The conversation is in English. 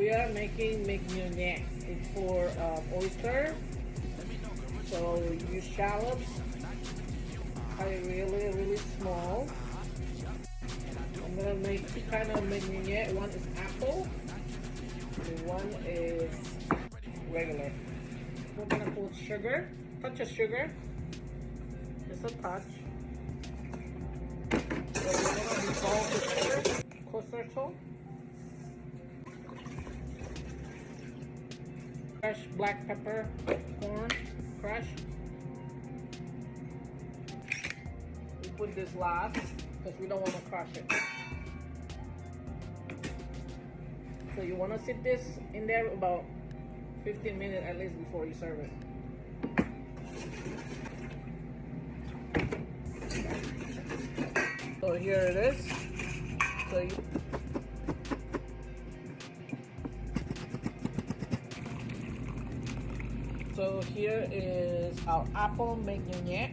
we are making mignonette. It's for oyster. So use shallots. Cut it really small. I'm gonna make two kind of mignonette. One is apple, and one is regular. We're gonna put sugar, touch of sugar, just a touch. So we're gonna dissolve the sugar, closer to. Fresh black pepper, corn, crushed. We put this last because we don't want to crush it. So you want to sit this in there about 15 minutes at least before you serve it. So here it is. So here is our apple mignonette.